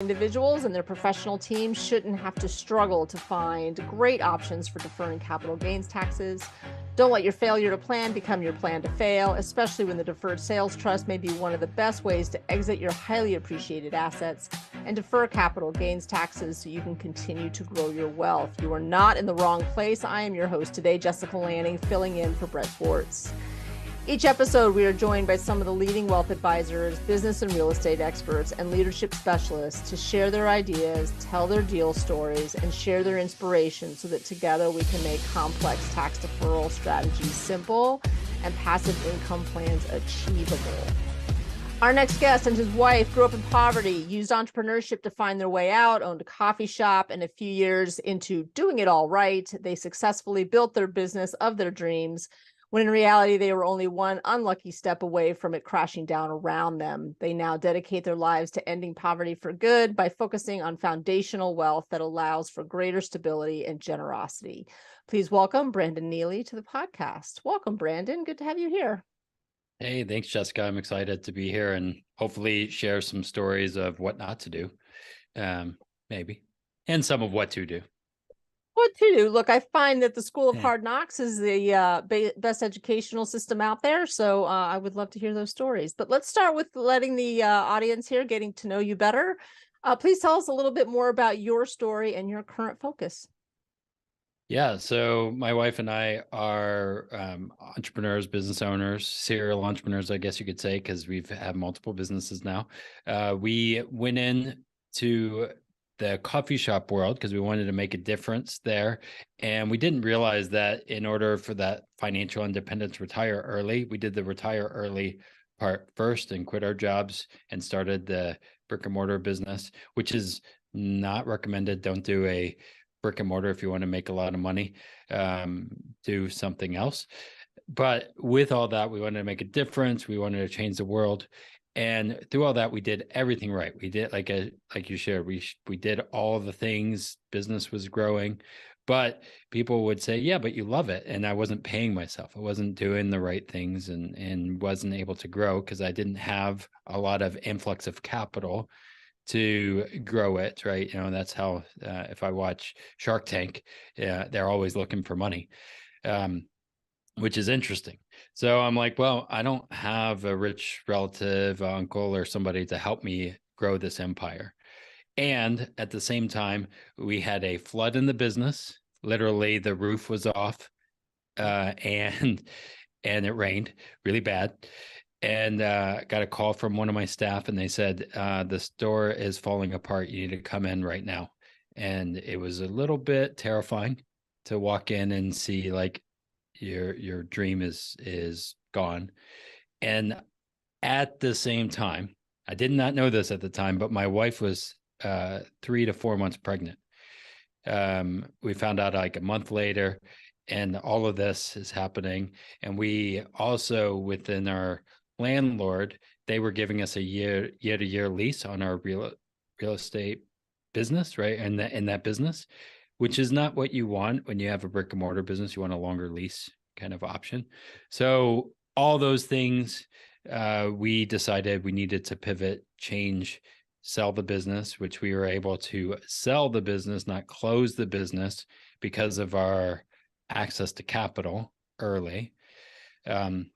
Individuals and their professional teams shouldn't have to struggle to find great options for deferring capital gains taxes. Don't let your failure to plan become your plan to fail, especially when the Deferred Sales Trust may be one of the best ways to exit your highly appreciated assets and defer capital gains taxes so you can continue to grow your wealth. You are not in the wrong place. I am your host today, Jessica Lanning, filling in for Brett Swarts. Each episode, we are joined by some of the leading wealth advisors, business and real estate experts, and leadership specialists to share their ideas, tell their deal stories, and share their inspiration so that together we can make complex tax deferral strategies simple and passive income plans achievable. Our next guest and his wife grew up in poverty, used entrepreneurship to find their way out, owned a coffee shop, and a few years into doing it all right, they successfully built their business of their dreams, when in reality, they were only one unlucky step away from it crashing down around them. They now dedicate their lives to ending poverty for good by focusing on foundational wealth that allows for greater stability and generosity. Please welcome Brandon Neely to the podcast. Welcome, Brandon. Good to have you here. Hey, thanks, Jessica. I'm excited to be here and hopefully share some stories of what not to do, maybe, and some of what to do. What to do? Look, I find that the School of Hard Knocks is the best educational system out there. So I would love to hear those stories. But let's start with letting the audience here getting to know you better. Please tell us a little bit more about your story and your current focus. Yeah, so my wife and I are entrepreneurs, business owners, serial entrepreneurs, I guess you could say, because we've had multiple businesses now. We went in to the coffee shop world because we wanted to make a difference there. And we didn't realize that in order for that financial independence, retire early, we did the retire early part first and quit our jobs and started the brick and mortar business, which is not recommended. Don't do a brick and mortar if you want to make a lot of money. Do something else. But with all that, we wanted to make a difference. We wanted to change the world. And through all that, we did everything right. We did like you shared, we did all the things. Business was growing, but people would say, "Yeah, but you love it." And I wasn't paying myself. I wasn't doing the right things, and wasn't able to grow because I didn't have a lot of influx of capital to grow it. Right? You know, that's how. If I watch Shark Tank, they're always looking for money. Which is interesting. So I'm like, well, I don't have a rich relative, uncle, or somebody to help me grow this empire. And at the same time, we had a flood in the business. Literally, the roof was off, and it rained really bad. And got a call from one of my staff, and they said, the store is falling apart. You need to come in right now. And it was a little bit terrifying to walk in and see like your dream is gone. And at the same time, I did not know this at the time, but my wife was 3 to 4 months pregnant. We found out like a month later, and all of this is happening. And we also, within our landlord, they were giving us a year-to-year lease on our real estate business, right? And in that business, which is not what you want when you have a brick and mortar business. You want a longer lease kind of option. So all those things, we decided we needed to pivot, change, sell the business, which we were able to sell the business, not close the business because of our access to capital early. We're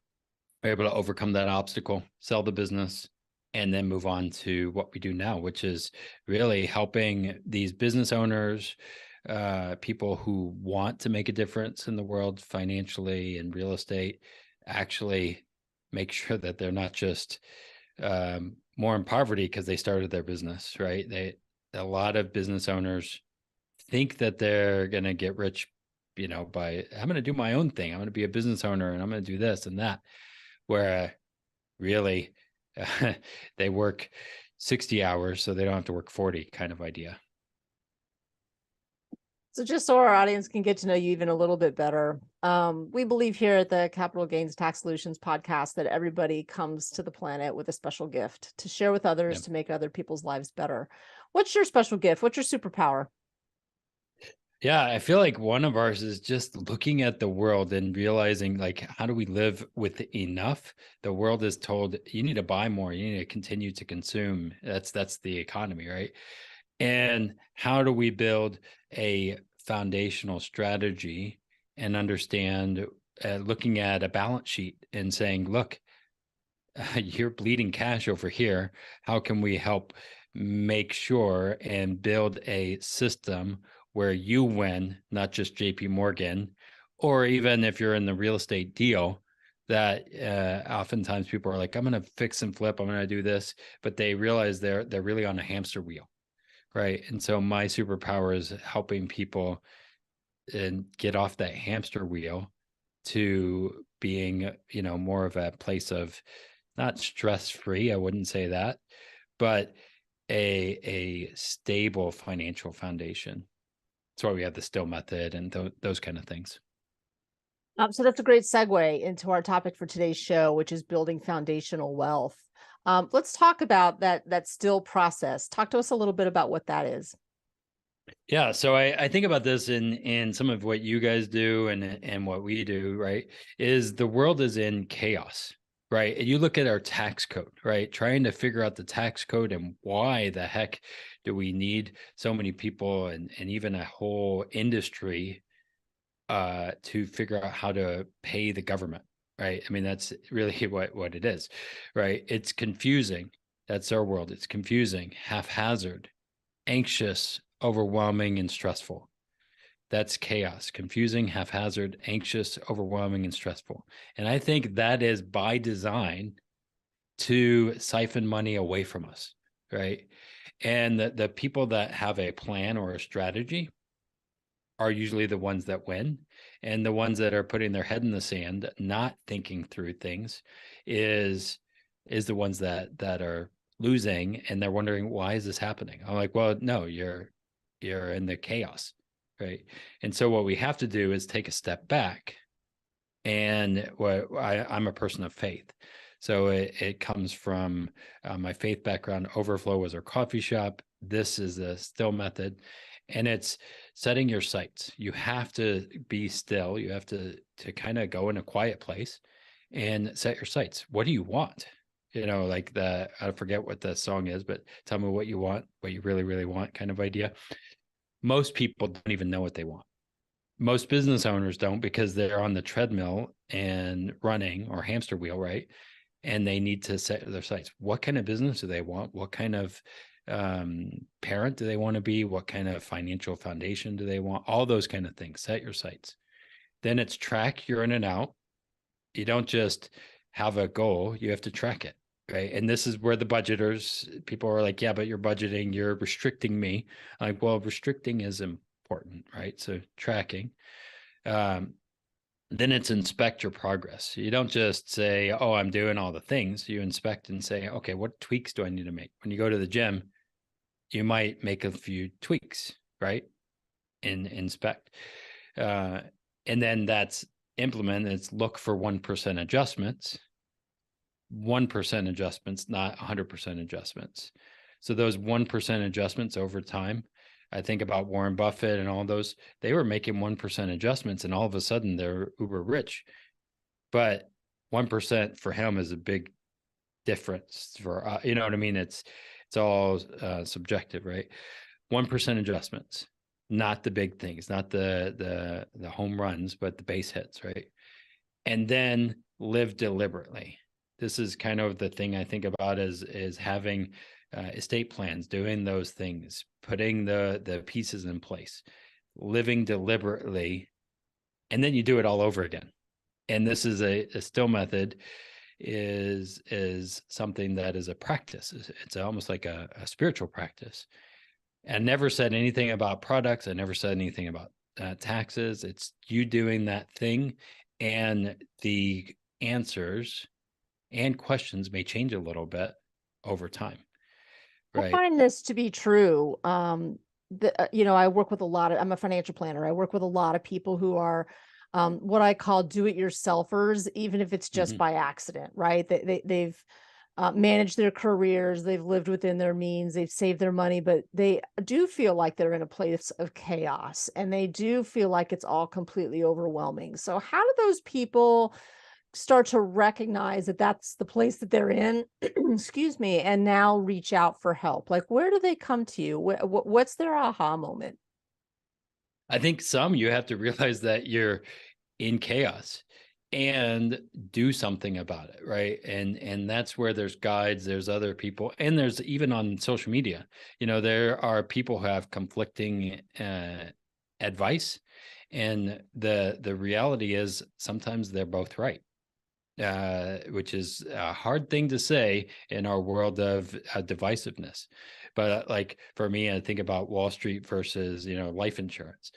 able to overcome that obstacle, sell the business, and then move on to what we do now, which is really helping these business owners, people who want to make a difference in the world financially and real estate, actually make sure that they're not just more in poverty because they started their business, right? A lot of business owners think that they're going to get rich, by I'm going to do my own thing. I'm going to be a business owner and I'm going to do this and that, where really they work 60 hours so they don't have to work 40 kind of idea. So just so our audience can get to know you even a little bit better, we believe here at the Capital Gains Tax Solutions podcast that everybody comes to the planet with a special gift to share with others, to make other people's lives better. What's your special gift? What's your superpower? Yeah, I feel like one of ours is just looking at the world and realizing, like, how do we live with enough? The world is told you need to buy more, you need to continue to consume. That's the economy, right? And how do we build a foundational strategy and understand, looking at a balance sheet and saying, look, you're bleeding cash over here. How can we help make sure and build a system where you win, not just JP Morgan, or even if you're in the real estate deal, that oftentimes people are like, I'm going to fix and flip, I'm going to do this, but they realize they're really on a hamster wheel, right? And so my superpower is helping people and get off that hamster wheel to being, more of a place of not stress free, I wouldn't say that, but a stable financial foundation. That's why we have the still method and those kind of things. So that's a great segue into our topic for today's show, which is building foundational wealth. Let's talk about that still process. Talk to us a little bit about what that is. Yeah, so I think about this in some of what you guys do and what we do, right? Is the world is in chaos, right? And you look at our tax code, right? Trying to figure out the tax code and why the heck do we need so many people and even a whole industry to figure out how to pay the government, right? I mean, that's really what it is, right? It's confusing. That's our world. It's confusing, haphazard, anxious, overwhelming, and stressful. That's chaos, confusing, haphazard, anxious, overwhelming, and stressful. And I think that is by design to siphon money away from us, right? And the people that have a plan or a strategy are usually the ones that win. And the ones that are putting their head in the sand, not thinking through things, is the ones that are losing, and they're wondering, why is this happening? I'm like, well, no, you're in the chaos, right? And so what we have to do is take a step back. And I'm a person of faith, so it comes from my faith background. Overflow was our coffee shop. This is the still method, and it's setting your sights. You have to be still. You have to kind of go in a quiet place and set your sights. What do you want? Like I forget what the song is, but tell me what you want, what you really, really want, kind of idea. Most people don't even know what they want. Most business owners don't, because they're on the treadmill and running, or hamster wheel, right? And they need to set their sights. What kind of business do they want? What kind of parent do they want to be? What kind of financial foundation do they want? All those kind of things. Set your sights. Then it's track your in and out. You don't just have a goal, you have to track it, right? And this is where the budgeters, people are like, yeah, but you're budgeting, you're restricting me. I'm like, well, restricting is important, right? So tracking. Um, then it's inspect your progress. You don't just say, oh, I'm doing all the things. You inspect and say, okay, what tweaks do I need to make? When you go to the gym, you might make a few tweaks, right? And inspect. And then that's implement. It's look for 1% adjustments. 1% adjustments, not 100% adjustments. So those 1% adjustments over time, I think about Warren Buffett and all those, they were making 1% adjustments, and all of a sudden they're uber rich. But 1% for him is a big difference for, you know what I mean? It's all subjective, right? 1% adjustments, not the big things, not the home runs, but the base hits, right? And then live deliberately. This is kind of the thing I think about is having estate plans, doing those things, putting the pieces in place, living deliberately, and then you do it all over again. And this is a still method is something that is a practice. It's almost like a spiritual practice. I never said anything about products. I never said anything about taxes. It's you doing that thing, and the answers and questions may change a little bit over time, I right? find this to be true. I work with a lot of, I'm a financial planner. I work with a lot of people who are what I call do-it-yourselfers, even if it's just Mm-hmm. by accident, right? They've manage their careers. They've lived within their means. They've saved their money, but they do feel like they're in a place of chaos, and they do feel like it's all completely overwhelming. So how do those people start to recognize that that's the place that they're in, excuse me, and now reach out for help? Like, where do they come to you? What's their aha moment? I think some you have to realize that you're in chaos and do something about it, right? And that's where there's guides, there's other people, and there's even on social media, there are people who have conflicting advice, and the reality is sometimes they're both right, which is a hard thing to say in our world of divisiveness. But like for me, I think about Wall Street versus life insurance.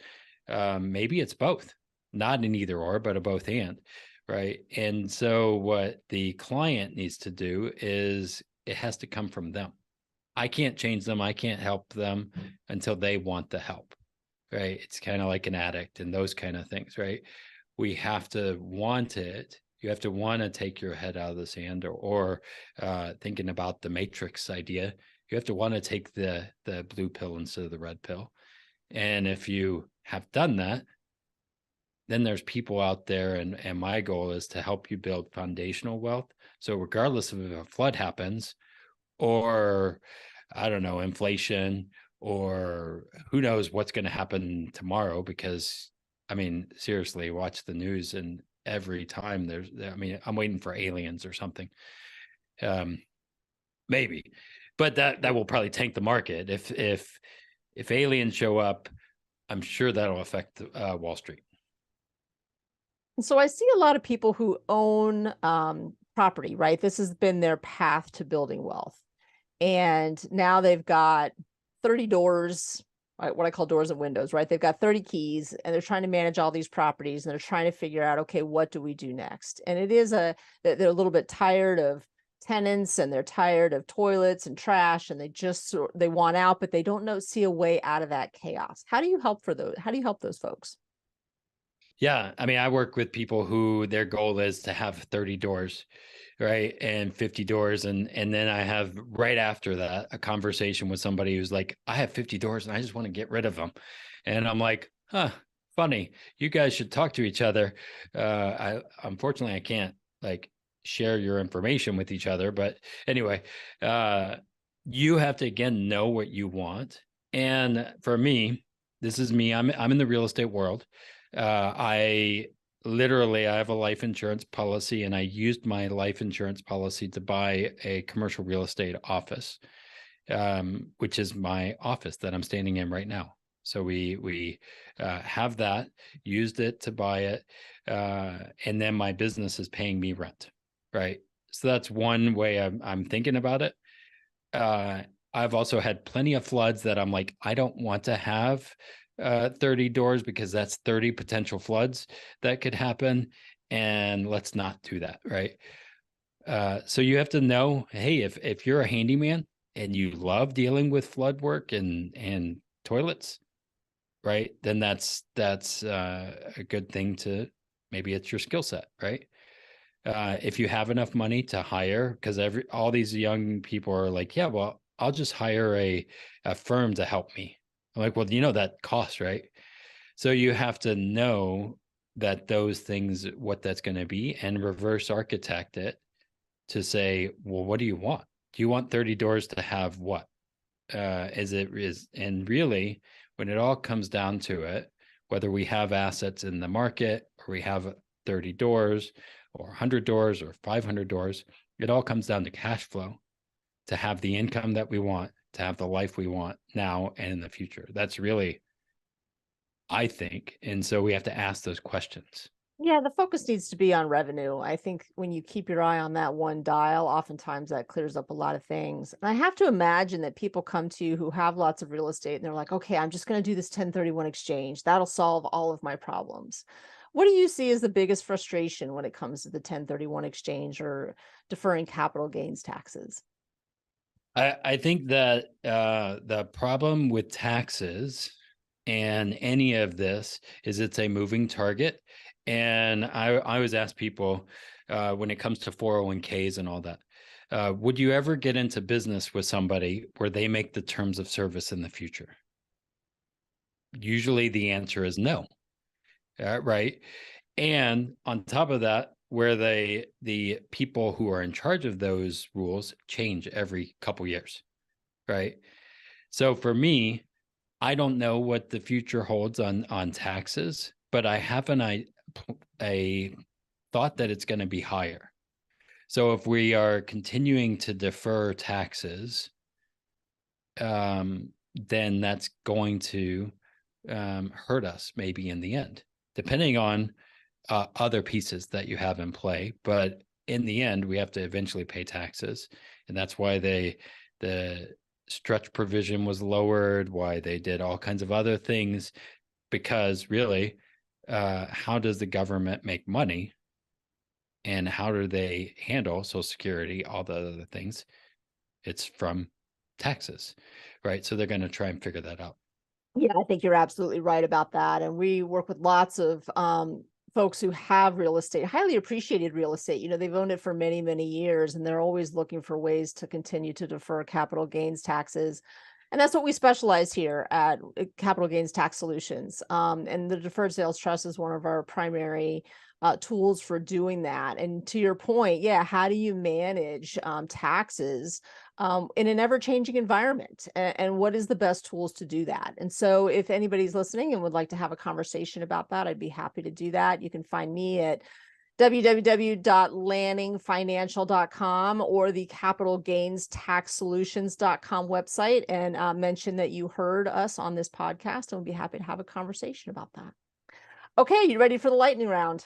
Maybe it's both, not an either or, but a both and, right? And so what the client needs to do is it has to come from them. I can't change them. I can't help them until they want the help, right? It's kind of like an addict and those kind of things, right? We have to want it. You have to want to take your head out of the sand, or thinking about the Matrix idea, you have to want to take the blue pill instead of the red pill. And if you have done that, then there's people out there, and my goal is to help you build foundational wealth. So regardless of if a flood happens, or I don't know, inflation, or who knows what's going to happen tomorrow, because I mean, seriously, watch the news, and every time I'm waiting for aliens or something. Maybe, but that will probably tank the market. If aliens show up, I'm sure that'll affect Wall Street. So I see a lot of people who own property, right? This has been their path to building wealth. And now they've got 30 doors, right, what I call doors and windows, right? They've got 30 keys, and they're trying to manage all these properties, and they're trying to figure out, okay, what do we do next? And they're a little bit tired of tenants, and they're tired of toilets and trash, and they want out, but they don't see a way out of that chaos. How do you help those folks? Yeah, I mean, I work with people who their goal is to have 30 doors, right? And 50 doors. And then I have right after that a conversation with somebody who's like, I have 50 doors and I just want to get rid of them. And I'm like, huh, funny. You guys should talk to each other. I unfortunately I can't like share your information with each other. But anyway, you have to again know what you want. And for me, this is me. I'm in the real estate world. I have a life insurance policy, and I used my life insurance policy to buy a commercial real estate office, which is my office that I'm standing in right now. So we have that, used it to buy it, and then my business is paying me rent, right? So that's one way I'm thinking about it. Uh, I've also had plenty of floods that I'm like, I don't want to have 30 doors, because that's 30 potential floods that could happen. And let's not do that. Right. So you have to know, hey, if you're a handyman and you love dealing with flood work and toilets, right, then that's a good thing maybe it's your skill set, right? If you have enough money to hire, because all these young people are like, yeah, well, I'll just hire a firm to help me. I'm like, well, that costs, right? So you have to know that those things, what that's going to be, and reverse architect it to say, well, what do you want? Do you want 30 doors to have what? And really, when it all comes down to it, whether we have assets in the market or we have 30 doors or 100 doors or 500 doors, it all comes down to cash flow, to have the income that we want, to have the life we want now and in the future. That's really, I think. And so we have to ask those questions. Yeah, the focus needs to be on revenue. I think when you keep your eye on that one dial, oftentimes that clears up a lot of things. And I have to imagine that people come to you who have lots of real estate and they're like, okay, I'm just going to do this 1031 exchange. That'll solve all of my problems. What do you see as the biggest frustration when it comes to the 1031 exchange or deferring capital gains taxes? I think that the problem with taxes and any of this is it's a moving target. And I always ask people when it comes to 401ks and all that, Would you ever get into business with somebody where they make the terms of service in the future? Usually the answer is no. Right. And on top of that, where the people who are in charge of those rules change every couple years. Right. So for me, I don't know what the future holds on taxes, but I have a thought that it's going to be higher. So if we are continuing to defer taxes, then that's going to hurt us maybe in the end, depending on other pieces that you have in play. But in the end, we have to eventually pay taxes, and that's why the stretch provision was lowered, why they did all kinds of other things, because really, how does the government make money, and how do they handle Social Security, all the other things? It's from taxes, right? So they're going to try and figure that out. Yeah, I think you're absolutely right about that. And we work with lots of folks who have real estate, highly appreciated real estate. You know, they've owned it for many, many years, and they're always looking for ways to continue to defer capital gains taxes. And that's what we specialize here at Capital Gains Tax Solutions. And the Deferred Sales Trust is one of our primary tools for doing that. And to your point, yeah, how do you manage taxes in an ever-changing environment, and what is the best tools to do that? And so if anybody's listening and would like to have a conversation about that, I'd be happy to do that. You can find me at www.lanningfinancial.com or the capitalgainstaxsolutions.com website, and mention that you heard us on this podcast, and we'll be happy to have a conversation about that. Okay, you ready for the lightning round?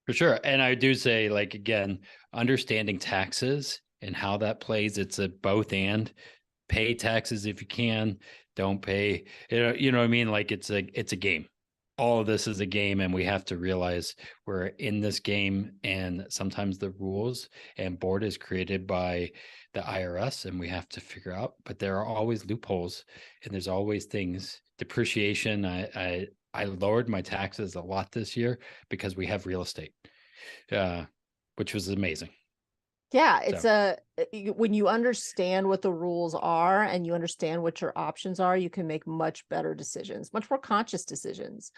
For sure. And I do say, like, again, understanding taxes and how that plays, it's a both and. Pay taxes if you can, don't pay. You know what I mean? Like it's a game. All of this is a game, and we have to realize we're in this game, and sometimes the rules and board is created by the IRS, and we have to figure out, but there are always loopholes, and there's always things. Depreciation. I lowered my taxes a lot this year because we have real estate, which was amazing. Yeah, it's when you understand what the rules are and you understand what your options are, you can make much better decisions, much more conscious decisions,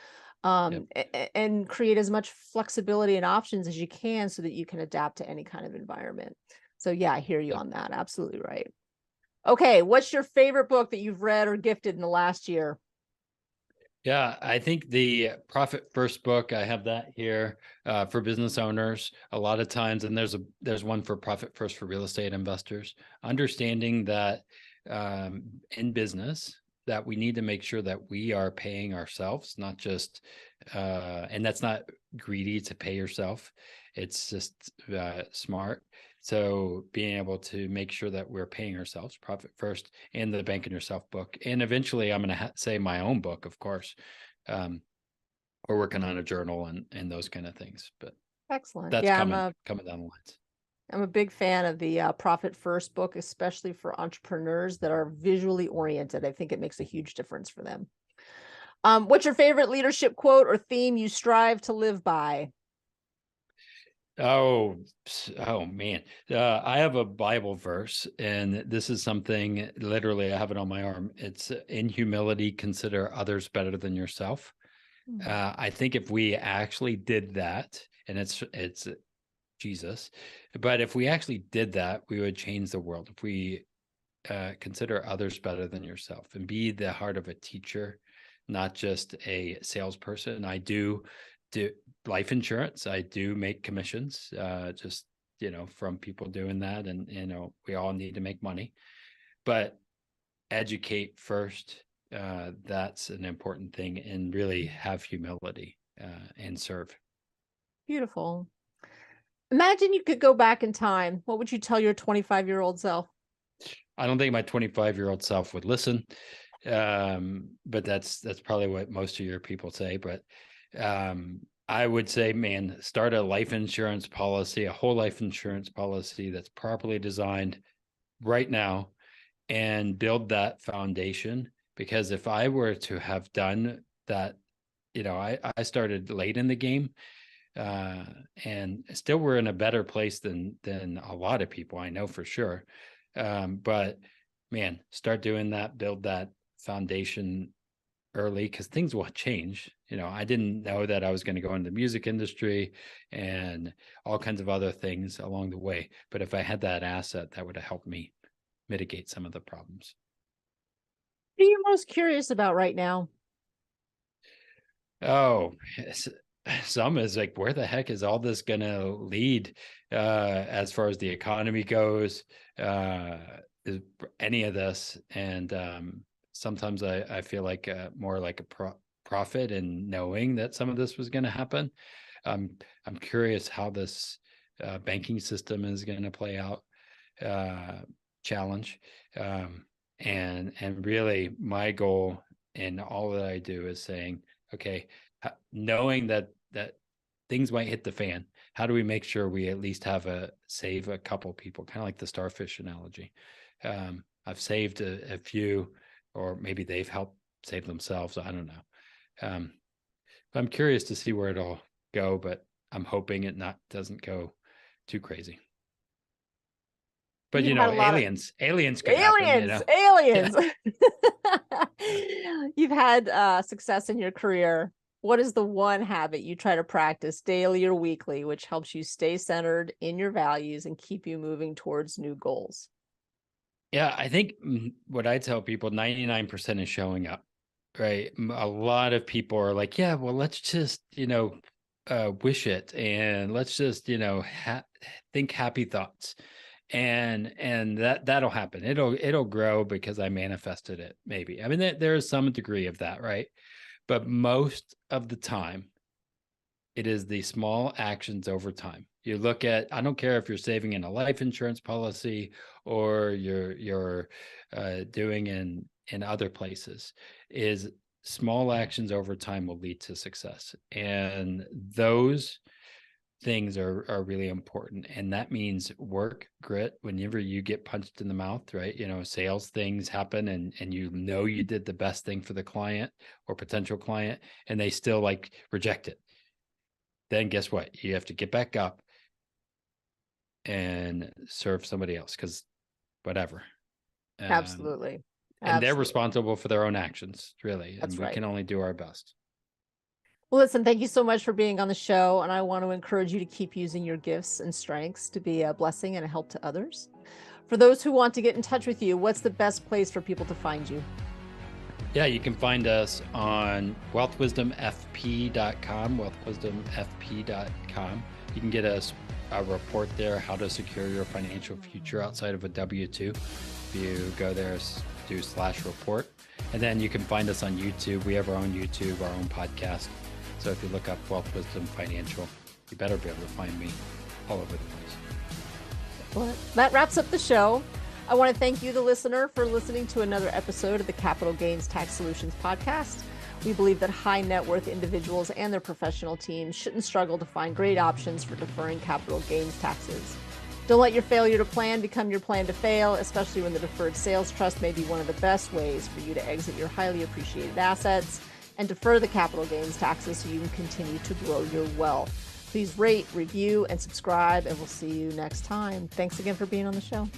Yep. and create as much flexibility and options as you can so that you can adapt to any kind of environment. So yeah, I hear you Yep. on that. Absolutely right. Okay, what's your favorite book that you've read or gifted in the last year? Yeah, I think the Profit First book, I have that here for business owners a lot of times, and there's one for Profit First for real estate investors. Understanding that in business that we need to make sure that we are paying ourselves, not just and that's not greedy to pay yourself. It's just smart. So being able to make sure that we're paying ourselves, Profit First, and the Banking Yourself book. And eventually I'm going to say my own book, of course. We're working on a journal and those kind of things, but Excellent. that's Yeah, coming down the lines. I'm a big fan of the Profit First book, especially for entrepreneurs that are visually oriented. I think it makes a huge difference for them. What's your favorite leadership quote or theme you strive to live by? Oh man. I have a Bible verse, and this is something literally I have it on my arm. It's in humility, consider others better than yourself. I think if we actually did that, and it's Jesus, but if we actually did that, we would change the world. If we consider others better than yourself and be the heart of a teacher, not just a salesperson. I do life insurance. I do make commissions, just, from people doing that. And, we all need to make money, but educate first. That's an important thing, and really have humility and serve. Beautiful. Imagine you could go back in time. What would you tell your 25-year-old self? I don't think my 25-year-old self would listen. But that's probably what most of your people say. But I would say, man, start a life insurance policy, a whole life insurance policy that's properly designed right now, and build that foundation. Because if I were to have done that, I started late in the game. And still we're in a better place than a lot of people, I know for sure. But man, start doing that, build that foundation early, because things will change. I didn't know that I was going to go into the music industry and all kinds of other things along the way. But if I had that asset, that would have helped me mitigate some of the problems. What are you most curious about right now? Oh, some is like, where the heck is all this going to lead as far as the economy goes? Is any of this? And sometimes I feel like more like a profit in knowing that some of this was going to happen. I'm curious how this banking system is going to play out. Challenge, and really my goal in all that I do is saying, okay, knowing that things might hit the fan, how do we make sure we at least save a couple people, kind of like the starfish analogy. I've saved a few, or maybe they've helped save themselves, I don't know. I'm curious to see where it'll go, but I'm hoping it doesn't go too crazy. But You've had a lot of aliens could happen, aliens. Yeah. You've had success in your career. What is the one habit you try to practice daily or weekly, which helps you stay centered in your values and keep you moving towards new goals? Yeah, I think what I tell people, 99% is showing up, right? A lot of people are like, yeah, well, let's just, wish it, and let's just, think happy thoughts. And that'll happen. It'll grow because I manifested it, maybe. I mean, there is some degree of that, right? But most of the time, it is the small actions over time. You look at, I don't care if you're saving in a life insurance policy or you're doing in other places, is small actions over time will lead to success. And those things are really important. And that means work, grit. Whenever you get punched in the mouth, right? Sales things happen, and you did the best thing for the client or potential client, and they still like reject it. Then guess what? You have to get back up and serve somebody else, because whatever. Absolutely. And they're responsible for their own actions, really. That's and we right. can only do our best. Well, listen, thank you so much for being on the show. And I want to encourage you to keep using your gifts and strengths to be a blessing and a help to others. For those who want to get in touch with you, what's the best place for people to find you? Yeah, you can find us on wealthwisdomfp.com, wealthwisdomfp.com. You can get a report there, how to secure your financial future outside of a W-2. If you go there, do /report. And then you can find us on YouTube. We have our own YouTube, our own podcast. So if you look up Wealth Wisdom Financial, you better be able to find me all over the place. Well, that wraps up the show. I want to thank you, the listener, for listening to another episode of the Capital Gains Tax Solutions podcast. We believe that high net worth individuals and their professional teams shouldn't struggle to find great options for deferring capital gains taxes. Don't let your failure to plan become your plan to fail, especially when the Deferred Sales Trust may be one of the best ways for you to exit your highly appreciated assets and defer the capital gains taxes so you can continue to grow your wealth. Please rate, review, and subscribe, and we'll see you next time. Thanks again for being on the show.